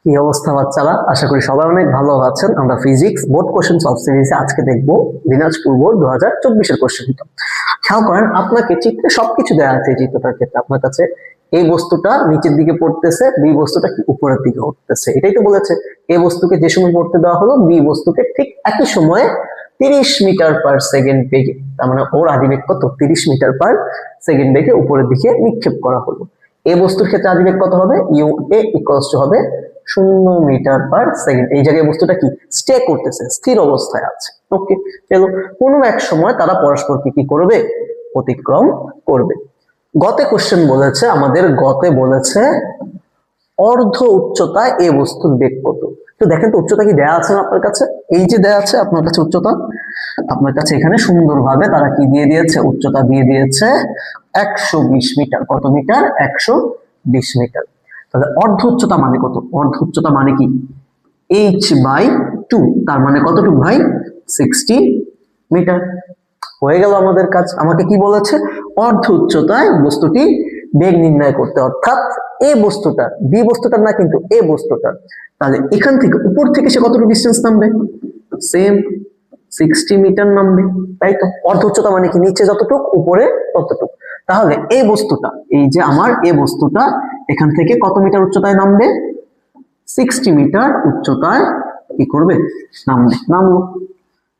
কি অবস্থা বাচ্চারা, আশা করি সবাই অনেক ভালো আছেন। আমরা ফিজিক্স বোর্ড কোশ্চেন সলভ সিরিজে আজকে দেখবো দিনাজপুর বোর্ড 2024 এর কোশ্চেনটা। খেয়াল করেন, আপনাকে চিত্রে সবকিছু দেওয়া আছে। এই চিত্রটার ক্ষেত্রে আপনার কাছে এই বস্তুটা নিচের দিকে পড়তেছে, বি বস্তুটা কি উপরের দিকে উঠতেছে, এটাই তো বলেছে। এ বস্তুকে যে সময় পড়তে দেওয়া হলো, বি বস্তুকে ঠিক একই সময়ে 30 মিটার পার সেকেন্ড বেগে, তার মানে ওর আদিবেগ কত, 30 মিটার পার সেকেন্ড বেগে উপরের দিকে নিক্ষেপ করা হলো। এ বস্তুর ক্ষেত্রে আদিবেগ কত হবে, ইউ এ ইকুয়ালস টু হবে 0 মিটার পার সেকেন্ড। এই জায়গায় বস্তুটা কি স্টে করতেছে, স্থির অবস্থায় আছে। ওকে, চলো, কোনো এক সময় তারা পরস্পরকে কি করবে, অতিক্রম করবে। গতে কোশ্চেন বলেছে আমাদের, গতে বলেছে অর্ধ উচ্চতায় এ বস্তুর বেগ কত। তো দেখেন তো উচ্চতা কি দেয়া আছে আপনার কাছে, এই যে দেয়া আছে আপনার কাছে উচ্চতা, আপনার কাছে এখানে সুন্দরভাবে তারা কি দিয়ে দিয়েছে, উচ্চতা দিয়ে দিয়েছে 120 মিটার। কত মিটার, 120 মিটার। তাহলে অর্ধ উচ্চতা মানে কত, অর্ধ উচ্চতা মানে কি h/2, তার মানে কতটুকু ভাই, 60 মিটার। হয়ে গেল আমাদের কাজ। আমাকে কি বলেছে, অর্ধ উচ্চতায় বস্তুটি বেগ নির্ণয় করতে, অর্থাৎ এ বস্তুটা, বি বস্তুটার না কিন্তু এ বস্তুটার। তাহলে এখান থেকে উপর থেকে সে কতটুকু ডিস্টেন্স নামবে, সেম 60 মিটার নামবে, তাই তো। অর্ধ উচ্চতা মানে কি, নিচে যতটুকু উপরে ততটুকু। তাহলে এই বস্তুটা, এই যে আমার এ বস্তুটা এখান থেকে কত মিটার উচ্চতায় নামবে, 60 মিটার উচ্চতায় কি করবে, নামবে, নামলো।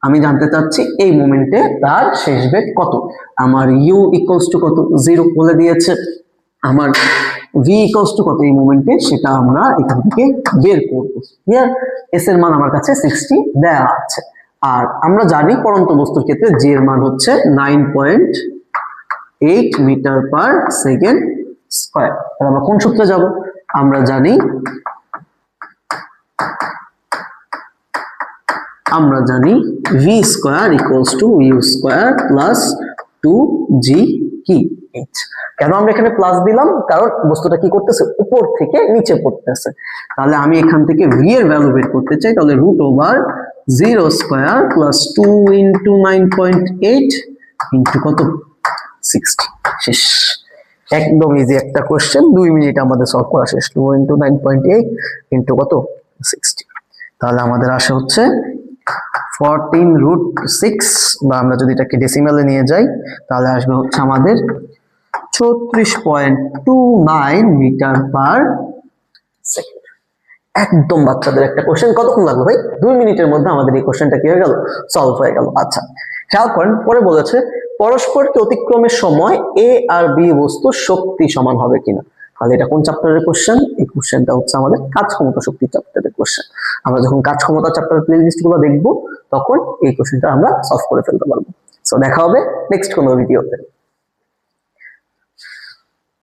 আমি জানতে চাচ্ছি এই মোমেন্টে তার শেষ বেগ কত। আমার ইউ ইকুয়ালস টু কত, 0 বলে দিয়েছে। আমার ভি ইকুয়ালস টু কত এই মোমেন্টে, সেটা আমরা এখান থেকে বের করব। ক্লিয়ার, এস এর মান আমার কাছে 60 দেয়া আছে। আর আমরা জানি পড়ন্ত বস্তুর ক্ষেত্রে জি এর মান হচ্ছে 9.8 মিটার পার সেকেন্ড স্কয়ার। তাহলে আমরা কোন সূত্রে যাব, আমরা জানি v square equals to u square plus 2gh। কেন আমরা এখানে প্লাস দিলাম, কারণ বস্তুটা কি করতেছে, উপর থেকে নিচে পড়তেছে। তাহলে আমি এখান থেকে v এর ভ্যালু বের করতে চাই, তাহলে √0 স্কয়ার প্লাস 2 ইন্টু 9.8 ইন্টু কত, 60। শেষ, একদম ইজি একটা কোশ্চেন, 2 মিনিট আমাদের সলভ করা শেষ। 2 ইন্টু 9.8 ইন্টু কত, 60। তাহলে আমাদের আসে হচ্ছে 14√6, বা আমরা যদি এটাকে ডেসিমালে নিয়ে যাই তাহলে আসবে হচ্ছে আমাদের 34.29 মিটার পার সেকেন্ড। একদম বাচ্চাদের একটা কোশ্চেন। কতক্ষণ লাগলো ভাই, 2 মিনিটের মধ্যে আমাদের এই কোশ্চেনটা কি হয়ে গেল, সলভ হয়ে গেল। আচ্ছা, খেয়াল করেন, পরে বলেছে পরস্পরকে অতিক্রমের সময় এ আর বি বস্তুর শক্তি সমান হবে কিনা। তাহলে এটা কোন চ্যাপ্টারের কোশ্চেন, এই কোশ্চেনটা হচ্ছে আমাদের কাজ ক্ষমতা শক্তি চ্যাপ্টারের কোশ্চেন। আমরা যখন কাজ ক্ষমতা চ্যাপ্টারের প্লেলিস্ট গুলো দেখবো, তখন এই কোশ্চেনটা আমরা সলভ করে ফেলতে পারবো। সো দেখা হবে নেক্সট কোনো ভিডিওতে।